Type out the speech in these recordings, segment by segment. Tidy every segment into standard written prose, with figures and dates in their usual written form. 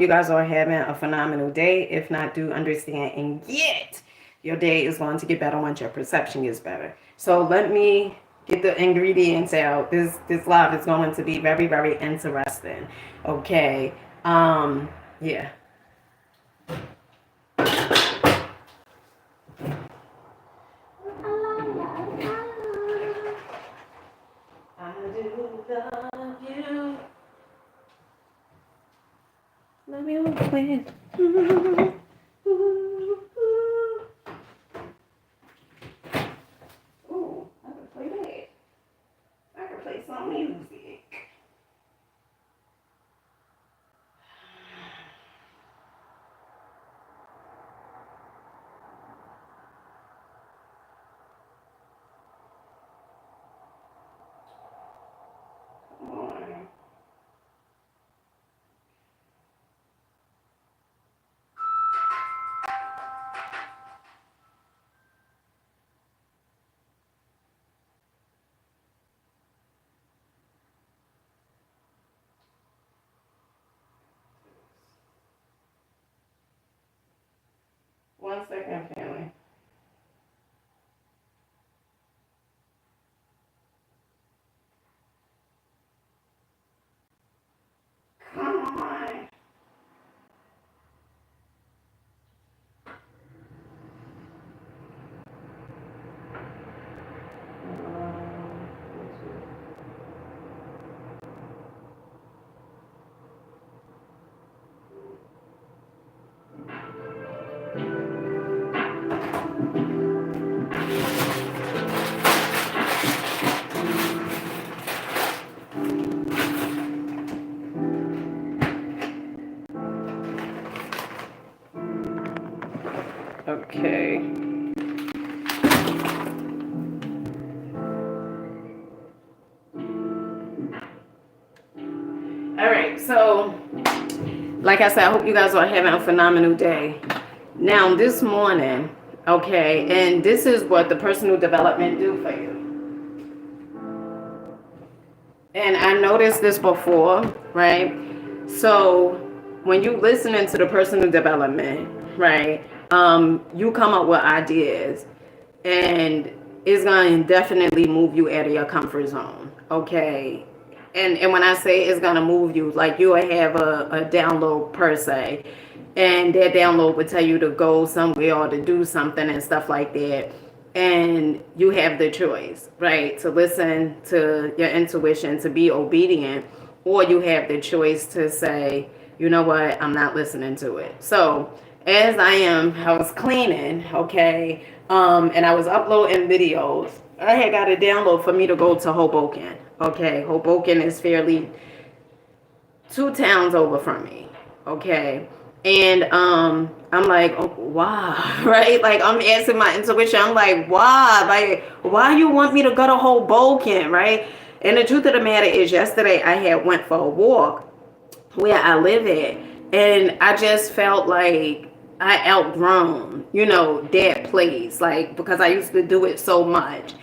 You guys are having a phenomenal day. If not, do understand and get your day is going to get better once your perception gets better. So let me get the ingredients out. This live is going to be very, very interesting. Okay. Yeah. I do love you. Love you when. Ooh, I can play that. I can play some music. Come on. One second, family. Come on. Okay. All right. So, like I said, I hope you guys are having a phenomenal day. Now, this morning, okay, and this is what the personal development do for you. And I noticed this before, right? So when you listening to the personal development, right, you come up with ideas, and it's gonna definitely move you out of your comfort zone, okay? And when I say it's gonna move you, like you'll have a download per se, and that download would tell you to go somewhere or to do something and stuff like that. And you have the choice, right, to listen to your intuition, to be obedient, or you have the choice to say, you know what, I'm not listening to it. So as I was cleaning, okay, and I was uploading videos, I had got a download for me to go to Hoboken. Okay, Hoboken is fairly 2 towns over from me. Okay. And I'm like, oh, why? Right? Like I'm asking my intuition. I'm like, why? Like, why you want me to go to Hoboken? Right? And the truth of the matter is, yesterday I had went for a walk where I live at, and I just felt like I outgrown, that place, like because I used to do it so much.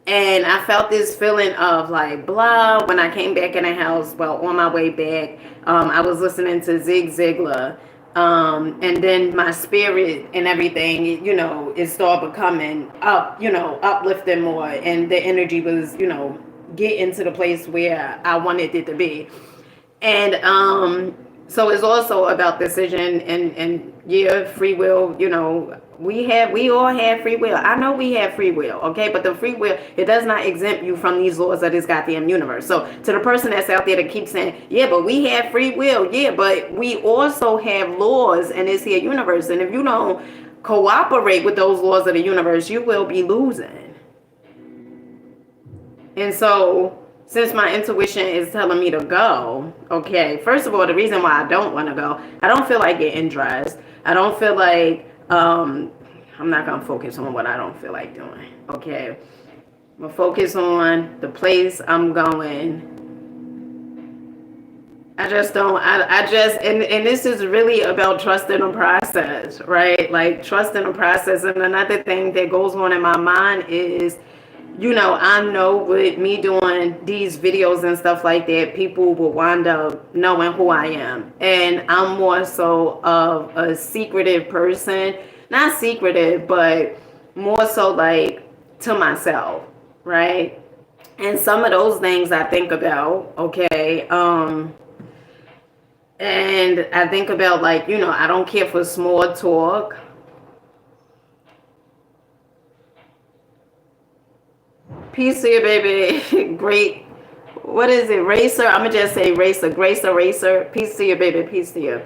And I felt this feeling of like blah when I came back in the house. Well, on my way back, I was listening to Zig Ziglar. And then my spirit and everything, it started becoming up, uplifting more. And the energy was, getting to the place where I wanted it to be. And so it's also about decision and yeah, free will. We all have free will. I know we have free will, okay, but the free will, it does not exempt you from these laws of this goddamn universe. So to the person that's out there that keeps saying, yeah, but we have free will, yeah, but we also have laws in this here universe, and if you don't cooperate with those laws of the universe, you will be losing. And so, since my intuition is telling me to go, okay, first of all, the reason why I don't want to go, I don't feel like getting dressed. I don't feel like, I'm not going to focus on what I don't feel like doing, okay? I'm going to focus on the place I'm going. I just don't, and this is really about trusting the process, right? Like trusting the process. And another thing that goes on in my mind is, I know with me doing these videos and stuff like that, people will wind up knowing who I am. And I'm more so of a secretive person. Not secretive, but more so like to myself, right? And some of those things I think about, okay. And I think about like, I don't care for small talk. Peace to you, baby. Great. What is it? Racer? I'm going to just say racer. Grace racer. Peace to you, baby. Peace to you.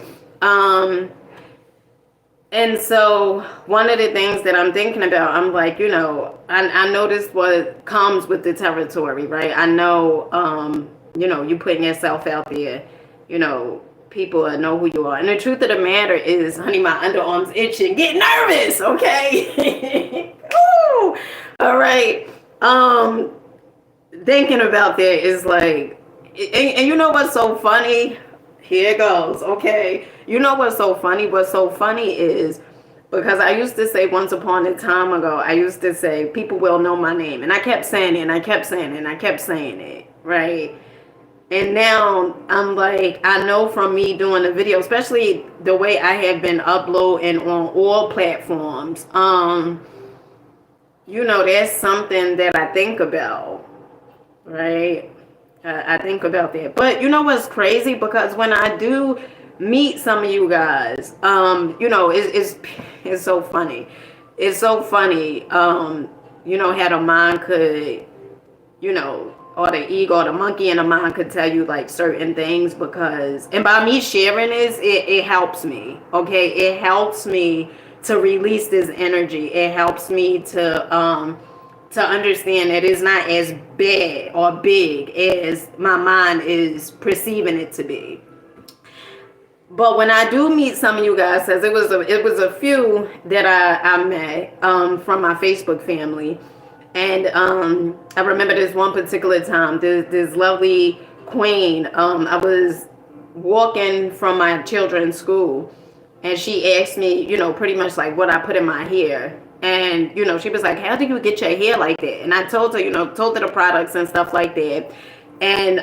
And so one of the things that I'm thinking about, I'm like, I noticed what comes with the territory, right? I know, you putting yourself out there, people know who you are. And the truth of the matter is, honey, my underarms itching. Get nervous, okay? Ooh, all right. Thinking about that is like, and you know what's so funny? Here it goes, okay? You know what's so funny? What's so funny is, because I used to say once upon a time ago, I used to say, people will know my name. And I kept saying it, and I kept saying it, and I kept saying it, right? And now I'm like, I know from me doing the video, especially the way I have been uploading on all platforms, that's something that I think about, right? I think about that. But you know what's crazy? Because when I do meet some of you guys, it's so funny. It's so funny, how the mind could, or the ego, or the monkey in the mind could tell you like certain things because, and by me sharing this, it helps me, okay? It helps me to release this energy. It helps me to understand that it's not as bad or big as my mind is perceiving it to be. But when I do meet some of you guys, as it was a few that I met from my Facebook family, and I remember this one particular time, this lovely queen. I was walking from my children's school, and she asked me, pretty much like what I put in my hair. And, she was like, how do you get your hair like that? And I told her, told her the products and stuff like that. And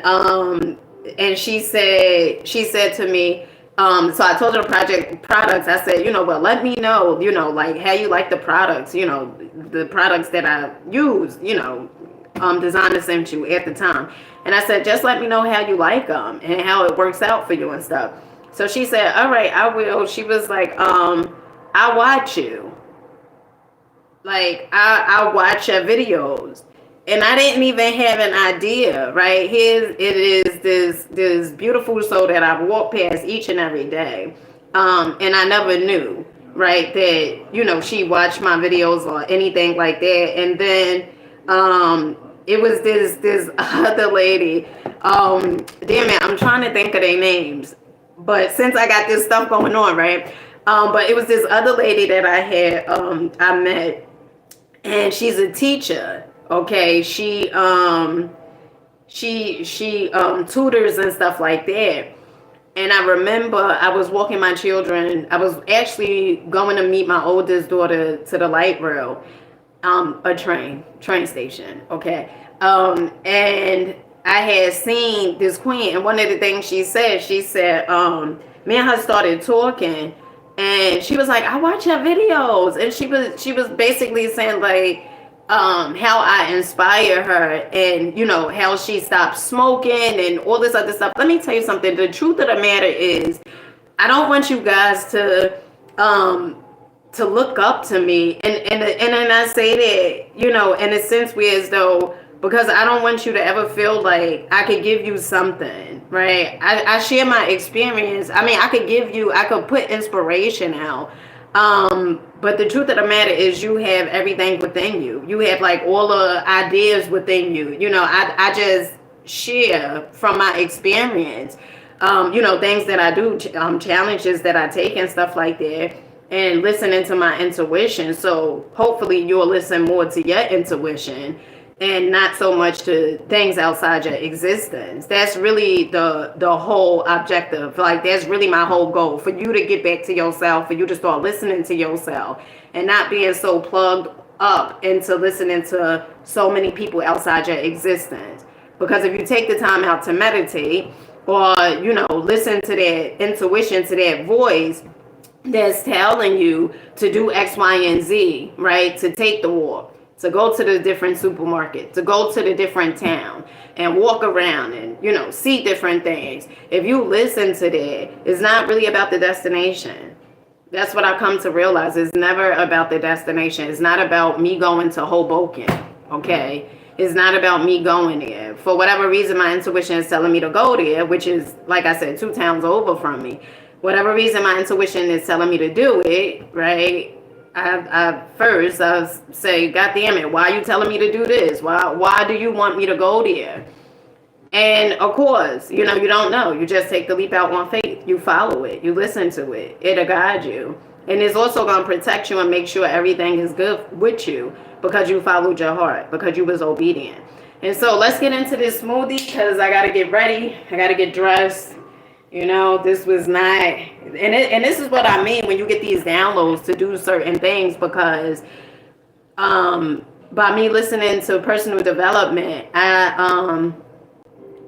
she said to me, so I told her the products. I said, well, let me know, like how you like the products, the products that I use, designer sent you at the time. And I said, just let me know how you like them and how it works out for you and stuff. So she said, all right, I will. She was like, I watch you. Like, I watch your videos. And I didn't even have an idea, right? It is this beautiful soul that I've walked past each and every day. And I never knew, right, that, she watched my videos or anything like that. And then it was this other lady. Damn it, I'm trying to think of their names. But since I got this stuff going on, right? But it was this other lady that I met. And she's a teacher. Okay, she tutors and stuff like that. And I remember I was walking my children. I was actually going to meet my oldest daughter to the light rail, a train station. Okay, and I had seen this queen, and one of the things she said, me and her started talking. And she was like, I watch your videos. And she was basically saying like how I inspire her and, how she stopped smoking and all this other stuff. Let me tell you something. The truth of the matter is, I don't want you guys to look up to me. And I say that, in a sense where as though, because I don't want you to ever feel like I could give you something, right? I share my experience. I mean, I could put inspiration out. But the truth of the matter is you have everything within you. You have like all the ideas within you. I just share from my experience, things that I do, challenges that I take and stuff like that, and listening to my intuition. So hopefully you'll listen more to your intuition and not so much to things outside your existence. That's really the whole objective. Like, that's really my whole goal, for you to get back to yourself, for you to start listening to yourself and not being so plugged up into listening to so many people outside your existence. Because if you take the time out to meditate, or listen to that intuition, to that voice that's telling you to do X, Y, and Z, right? To take the walk, to go to the different supermarket, to go to the different town and walk around and, see different things. If you listen to that, it's not really about the destination. That's what I come to realize. It's never about the destination. It's not about me going to Hoboken, okay? It's not about me going there. For whatever reason, my intuition is telling me to go there, which is, like I said, 2 towns over from me. Whatever reason my intuition is telling me to do it, right? I say, God damn it, why are you telling me to do this? Why do you want me to go there? And of course, you don't know. You just take the leap out on faith. You follow it. You listen to it. It'll guide you. And it's also going to protect you and make sure everything is good with you because you followed your heart, because you was obedient. And so let's get into this smoothie because I got to get ready. I got to get dressed. This was not, and this is what I mean when you get these downloads to do certain things, because by me listening to personal development,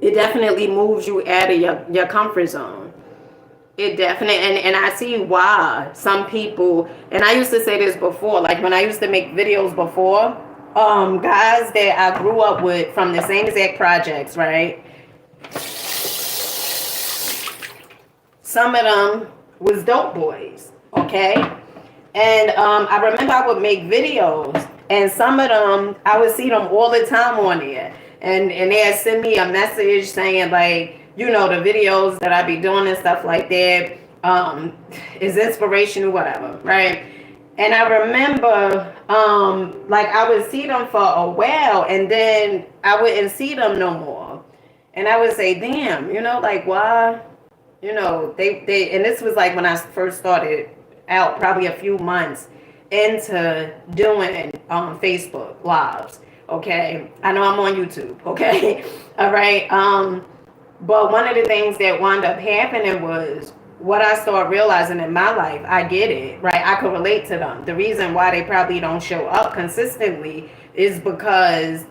it definitely moves you out of your comfort zone. It definitely, and I see why some people, and I used to say this before, like when I used to make videos before, guys that I grew up with from the same exact projects, right? Some of them was dope boys, okay? And I remember I would make videos, and some of them, I would see them all the time on there. And they'd send me a message saying, like, the videos that I be doing and stuff like that is inspirational, whatever, right? And I remember, like, I would see them for a while, and then I wouldn't see them no more. And I would say, damn, like, why? They and this was like when I first started out, probably a few months into doing Facebook lives. Okay, I know I'm on YouTube. Okay, all right. But one of the things that wound up happening was what I started realizing in my life. I get it, right? I could relate to them. The reason why they probably don't show up consistently is because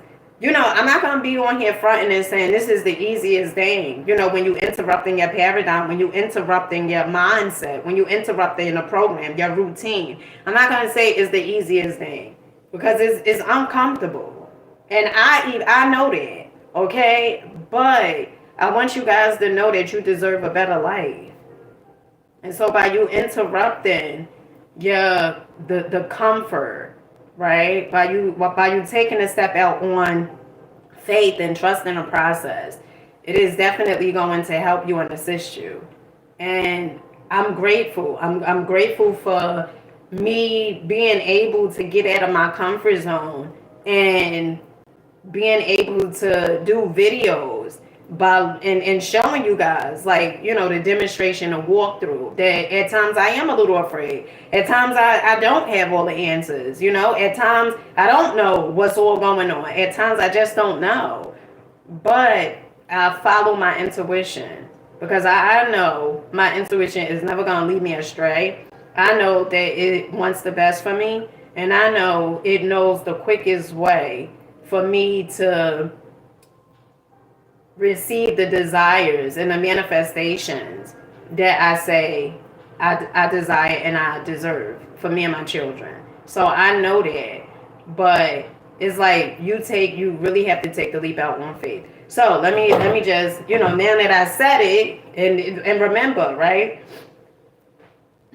I'm not going to be on here fronting and saying this is the easiest thing. When you interrupting your paradigm, when you interrupting your mindset, when you interrupting a program, your routine. I'm not going to say it's the easiest thing because it's uncomfortable. And I know that, okay? But I want you guys to know that you deserve a better life. And so by you interrupting the comfort, right? By you taking a step out on faith and trusting the process, it is definitely going to help you and assist you. And I'm grateful. I'm grateful for me being able to get out of my comfort zone and being able to do videos and showing you guys, like, the demonstration and walkthrough, that at times I am a little afraid. At times I don't have all the answers, at times I don't know what's all going on. At times I just don't know. But I follow my intuition because I know my intuition is never going to lead me astray. I know that it wants the best for me, and I know it knows the quickest way for me to receive the desires and the manifestations that I say I desire and I deserve for me and my children. So I know that, but it's like you really have to take the leap out on faith. So let me just, now that I said it, and remember, right?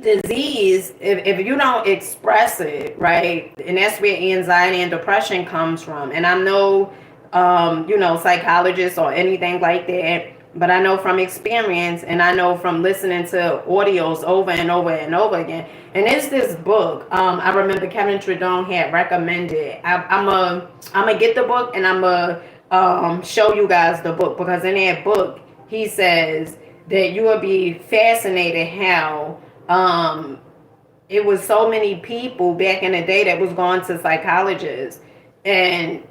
Disease, if you don't express it, right, and that's where anxiety and depression comes from. And I know psychologists or anything like that, but I know from experience, and I know from listening to audios over and over and over again. And it's this book. I remember Kevin Tredone had recommended. I'm gonna get the book, and I'm gonna show you guys the book, because in that book he says that you will be fascinated how it was so many people back in the day that was going to psychologists, and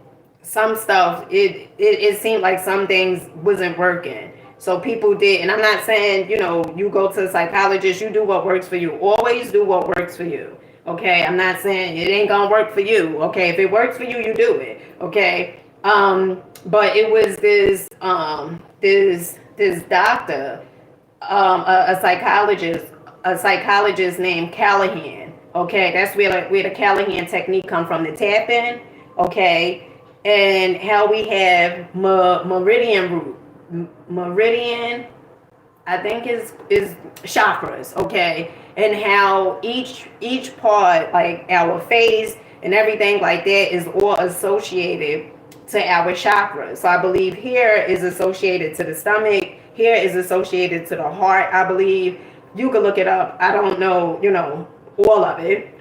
some stuff, it seemed like some things wasn't working. So people did, and I'm not saying, you go to a psychologist, you do what works for you. Always do what works for you. Okay, I'm not saying it ain't gonna work for you. Okay, if it works for you, you do it. Okay. But it was this doctor, a psychologist named Callahan. Okay, that's where the Callahan technique come from, the tapping. Okay, and how we have meridian root, meridian, I think is chakras, okay, and how each part, like our face and everything like that, is all associated to our chakras. So I believe here is associated to the stomach, here is associated to the heart. I believe you could look it up. I don't know, all of it.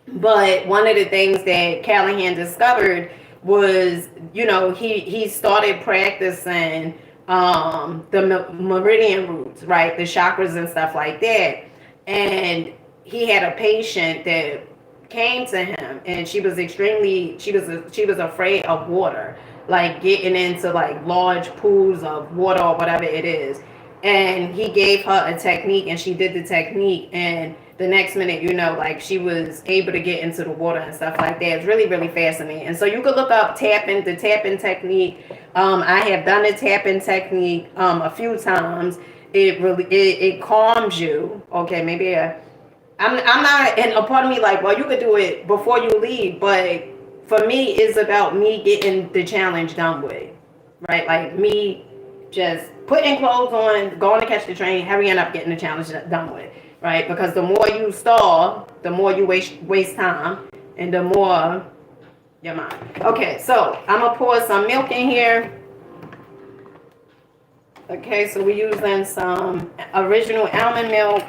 But one of the things that Callahan discovered was, he started practicing the meridian roots, right? The chakras and stuff like that. And he had a patient that came to him, and she was afraid of water, like getting into like large pools of water or whatever it is. And he gave her a technique, and she did the technique, and the next minute, like she was able to get into the water and stuff like that. It's really, really fascinating. And so you could look up the tapping technique. I have done the tapping technique a few times. It calms you. Okay, maybe I'm not, and a part of me like, well, you could do it before you leave, but for me, it's about me getting the challenge done with, right? Like me just putting clothes on, going to catch the train, hurrying up, getting the challenge done with, right? Because the more you stall, the more you waste time, and the more your mind. Okay, so I'm gonna pour some milk in here. Okay, so we're using some original almond milk.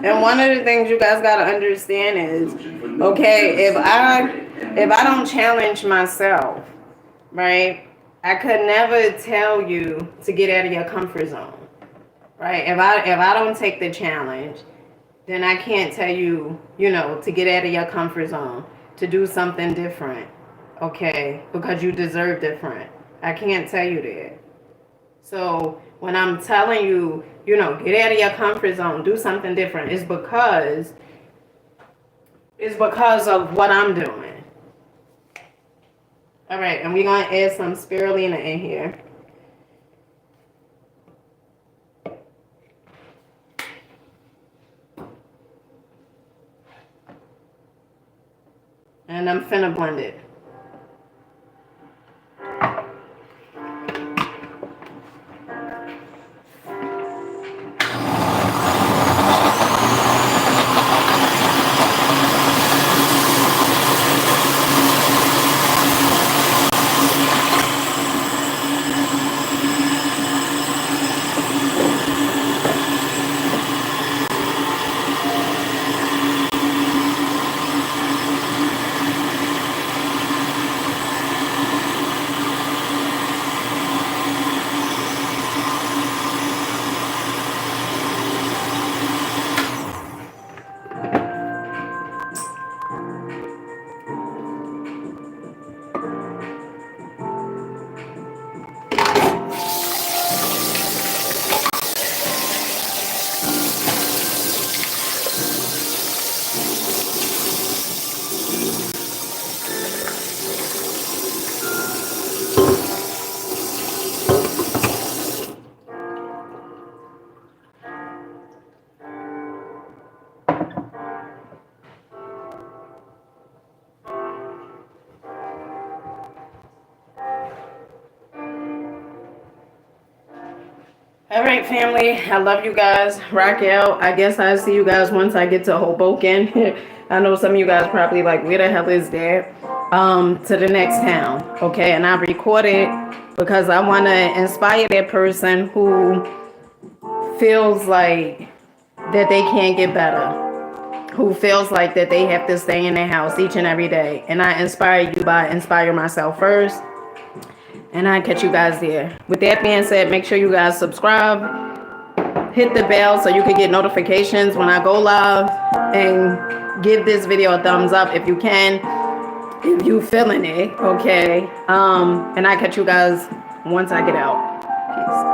And one of the things you guys gotta understand is, okay, if I don't challenge myself, right, I could never tell you to get out of your comfort zone, right? If I don't take the challenge, then I can't tell you, to get out of your comfort zone, to do something different, okay, because you deserve different. I can't tell you that. So when I'm telling you, get out of your comfort zone, do something different, it's because of what I'm doing. All right, and we're gonna add some spirulina in here. And I'm finna blend it. All right, family. I love you guys. Rock out. I guess I'll see you guys once I get to Hoboken. I know some of you guys probably like, where the hell is that? To the next town. Okay, and I record it because I want to inspire that person who feels like that they can't get better, who feels like that they have to stay in their house each and every day. And I inspire you by inspire myself first. And I catch you guys there. With that being said, make sure you guys subscribe, hit the bell so you can get notifications when I go live, and give this video a thumbs up if you can, if you feeling it, okay? And I catch you guys once I get out. Peace.